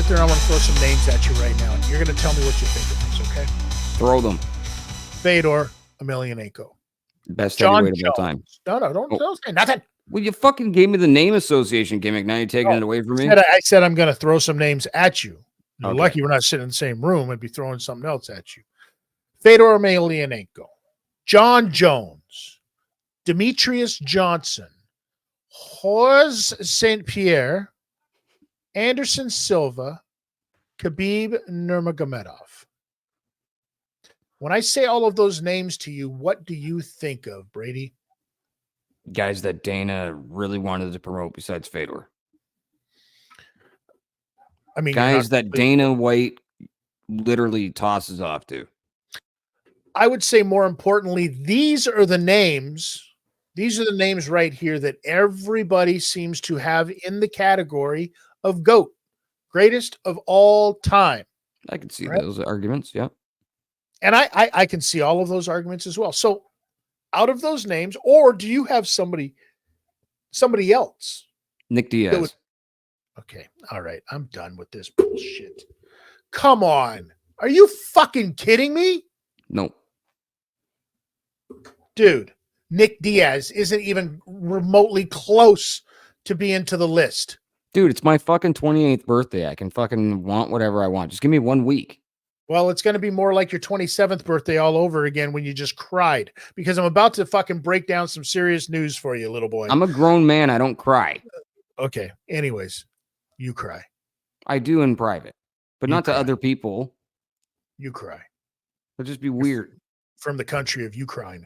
there and I want to throw some names at you right now, and you're going to tell me what you think of these, okay? Throw them. Fedor Emelianenko. Best John heavyweight of all time. No, don't say nothing. Well, you fucking gave me the name association gimmick. Now you're taking it away from me? I said I'm going to throw some names at you. You're Okay. lucky we're not sitting in the same room. I'd be throwing something else at you. Fedor Emelianenko. John Jones. Demetrius Johnson. Horst St. Pierre. Anderson Silva. Khabib Nurmagomedov. When I say all of those names to you, what do you think of, Brady? Guys that Dana really wanted to promote besides Fedor. I mean, guys that Dana White literally tosses off to. I would say more importantly, these are the names. These are the names right here that everybody seems to have in the category of GOAT, greatest of all time. I can see those arguments, yeah. And I can see all of those arguments as well. So out of those names, or do you have somebody else? Nick Diaz. Okay. All right. I'm done with this bullshit. Come on. Are you fucking kidding me? No. Dude, Nick Diaz isn't even remotely close to being to the list. Dude, it's my fucking 28th birthday. I can fucking want whatever I want. Just give me 1 week. Well, it's going to be more like your 27th birthday all over again when you just cried, because I'm about to fucking break down some serious news for you, little boy. I'm a grown man. I don't cry. Okay. Anyways, you cry. I do in private, but not to other people. You cry. It'd just be weird. From the country of Ukraine.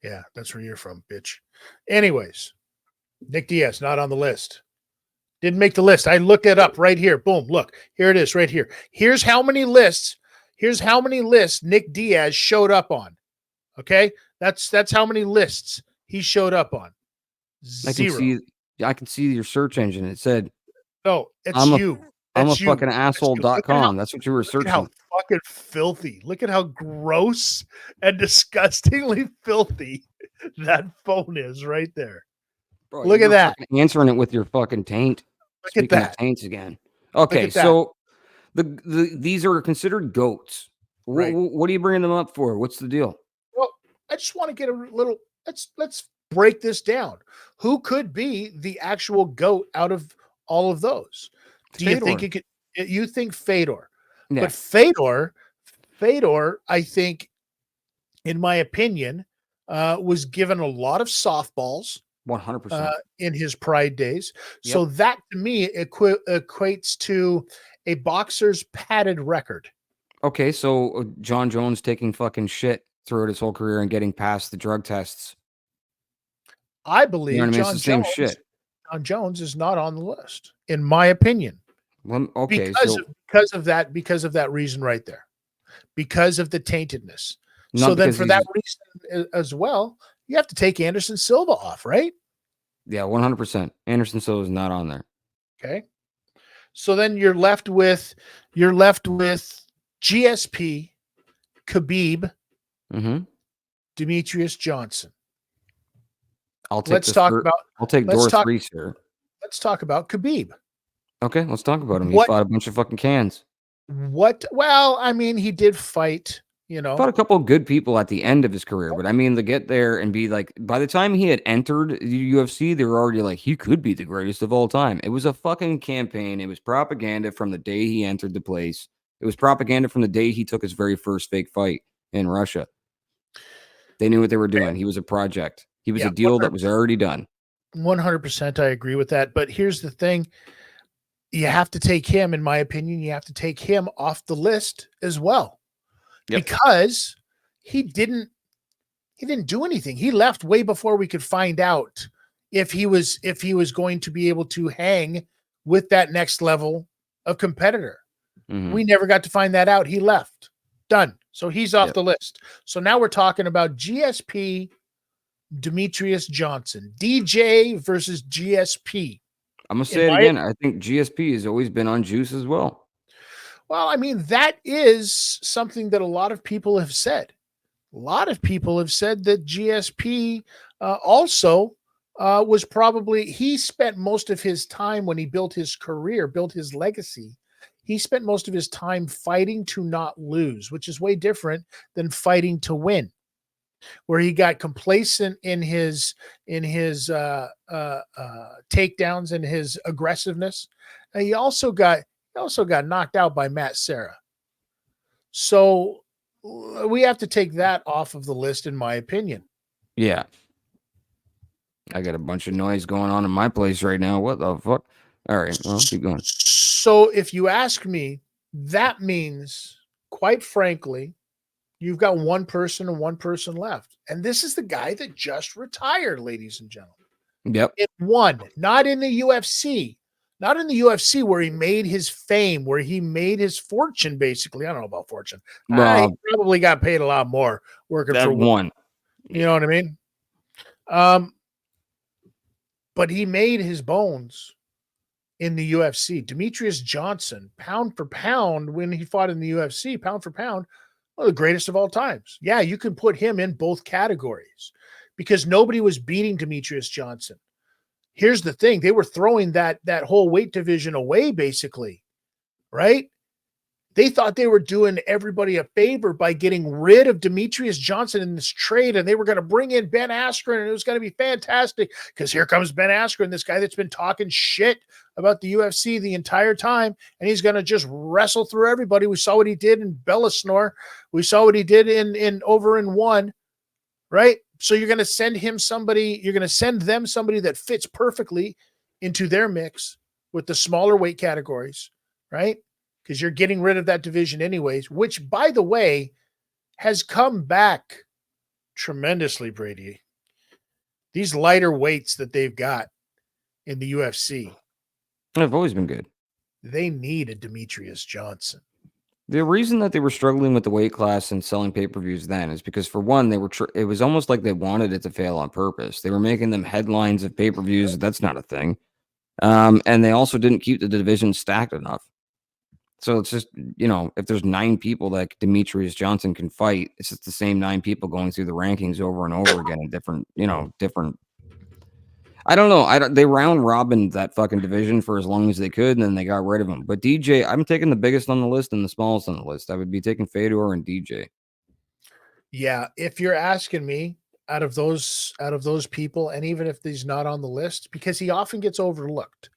Yeah, that's where you're from, bitch. Anyways, Nick Diaz, not on the list. Didn't make the list. I looked it up right here. Boom. Look, here it is right here. Here's how many lists Nick Diaz showed up on. Okay? That's how many lists he showed up on. 0. I can see your search engine. It said, "No, it's you. I'm a fucking asshole.com. That's what you were searching. Look at how fucking filthy. Look at how gross and disgustingly filthy that phone is right there. Bro, look at that. Answering it with your fucking taint. Look at that. Taints again. Okay, so these are considered GOATs. Right. What are you bringing them up for? What's the deal? Well, I just want to get a little. Let's break this down. Who could be the actual GOAT out of all of those? Do you think it could? You think Fedor? Yeah. But Fedor, I think, in my opinion, was given a lot of softballs. 100% in his Pride days. Yep. So that to me equates to a boxer's padded record. Okay, so John Jones taking fucking shit throughout his whole career and getting past the drug tests. I believe John Jones is not on the list, in my opinion. Well, okay, because of that reason right there, because of the taintedness. So then, for that reason as well, you have to take Anderson Silva off, right? Yeah, 100%. Anderson Silva is not on there. Okay. So then you're left with GSP, Khabib, Demetrius Johnson. I'll take Doris Reese here. Let's talk about Khabib. Okay, let's talk about him. He fought a bunch of fucking cans. Well, I mean, he did fight. Fought a couple of good people at the end of his career, but I mean, to get there and be like, by the time he had entered the UFC, they were already like, he could be the greatest of all time. It was a fucking campaign. It was propaganda from the day he entered the place. It was propaganda from the day he took his very first fake fight in Russia. They knew what they were doing. He was a project. He was a deal 100%. That was already done. 100%. I agree with that. But here's the thing. You have to take him, in my opinion, you have to take him off the list as well. Yep. Because he didn't do anything. He left way before we could find out if he was going to be able to hang with that next level of competitor. We never got to find that out. He left. Done. So he's off the list. So now we're talking about GSP, Demetrius Johnson, DJ versus GSP. I'm going to say it again. I think GSP has always been on juice as well. Well, I mean, that is something that a lot of people have said. A lot of people have said that GSP also he spent most of his time when he built his career, built his legacy He spent most of his time fighting to not lose, which is way different than fighting to win, where he got complacent in his takedowns and his aggressiveness. And he also got knocked out by Matt Serra. So we have to take that off of the list, in my opinion. Yeah. I got a bunch of noise going on in my place right now. What the fuck? All right, well, keep going. So if you ask me, that means, quite frankly, you've got one person and one person left. And this is the guy that just retired, ladies and gentlemen. Yep. It won, not in the UFC. Not in the UFC where he made his fame, where he made his fortune, basically. I don't know about fortune. He probably got paid a lot more working for one. You know what I mean? But he made his bones in the UFC. Demetrius Johnson, pound for pound, when he fought in the UFC, pound for pound, one of the greatest of all times. Yeah, you can put him in both categories because nobody was beating Demetrius Johnson. Here's the thing. They were throwing that whole weight division away, basically, right? They thought they were doing everybody a favor by getting rid of Demetrius Johnson in this trade, and they were going to bring in Ben Askren, and it was going to be fantastic because here comes Ben Askren, this guy that's been talking shit about the UFC the entire time, and he's going to just wrestle through everybody. We saw what he did in Bellator. We saw what he did in over in one, right? So you're going to send him somebody, you're going to send them somebody that fits perfectly into their mix with the smaller weight categories, right? Because you're getting rid of that division anyways, which, by the way, has come back tremendously, Brady. These lighter weights that they've got in the UFC. They've always been good. They need a Demetrius Johnson. The reason that they were struggling with the weight class and selling pay-per-views then is because, for one, they were it was almost like they wanted it to fail on purpose. They were making them headlines of pay-per-views. That's not a thing. And they also didn't keep the division stacked enough. So it's just, if there's 9 people that Demetrius Johnson can fight, it's just the same 9 people going through the rankings over and over again in different. I don't know. They round robin that fucking division for as long as they could, and then they got rid of him. But DJ, I'm taking the biggest on the list and the smallest on the list. I would be taking Fedor and DJ. Yeah, if you're asking me, out of those people, and even if he's not on the list, because he often gets overlooked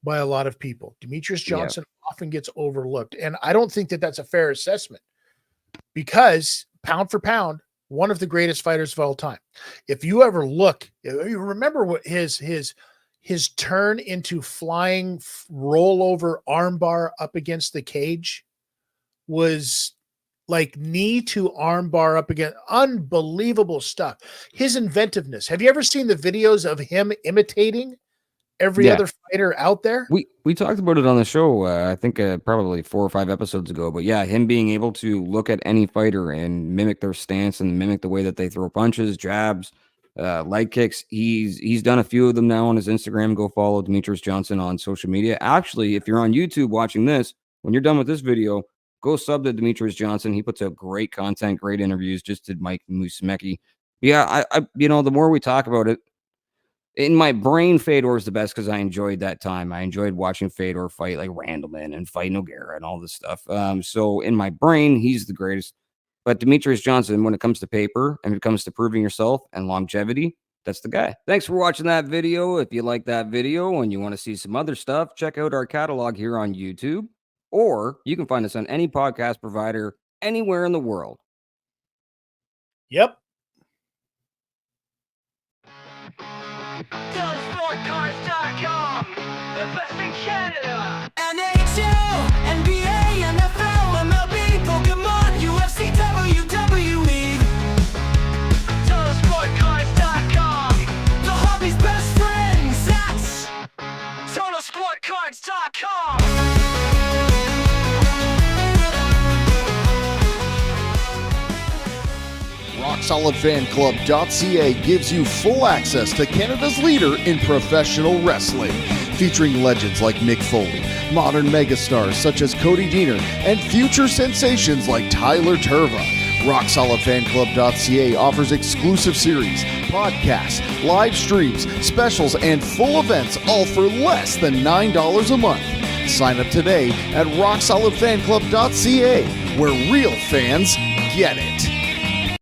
by a lot of people. Demetrius Johnson often gets overlooked. And I don't think that that's a fair assessment because pound for pound, one of the greatest fighters of all time. If you ever look, you remember what his turn into flying rollover armbar up against the cage was like knee to armbar up again. Unbelievable stuff. His inventiveness. Have you ever seen the videos of him imitating every other fighter out there? We talked about it on the show, I think probably 4 or 5 episodes ago. But yeah, him being able to look at any fighter and mimic their stance and mimic the way that they throw punches, jabs, leg kicks. He's done a few of them now on his Instagram. Go follow Demetrius Johnson on social media. Actually, if you're on YouTube watching this, when you're done with this video, go sub to Demetrius Johnson. He puts out great content, great interviews. Just did Mike Musumeci. Yeah, I the more we talk about it, in my brain, Fedor is the best because I enjoyed that time. I enjoyed watching Fedor fight like Randleman and fight Nogueira and all this stuff. So in my brain, he's the greatest. But Demetrius Johnson, when it comes to paper and it comes to proving yourself and longevity, that's the guy. Thanks for watching that video. If you like that video and you want to see some other stuff, check out our catalog here on YouTube, or you can find us on any podcast provider anywhere in the world. Yep. SportCards.com, the best in Canada. NHL, NBA, NFL, MLB, Pokemon, UFC, WWE. TotalSportCards.com, the hobby's best friends. That's TotalSportCards.com. RockSolidFanClub.ca gives you full access to Canada's leader in professional wrestling, featuring legends like Mick Foley, modern megastars such as Cody Deaner, and future sensations like Tyler Turva. RockSolidFanClub.ca offers exclusive series, podcasts, live streams, specials, and full events, all for less than $9 a month. Sign up today at rocksolidfanclub.ca, where real fans get it.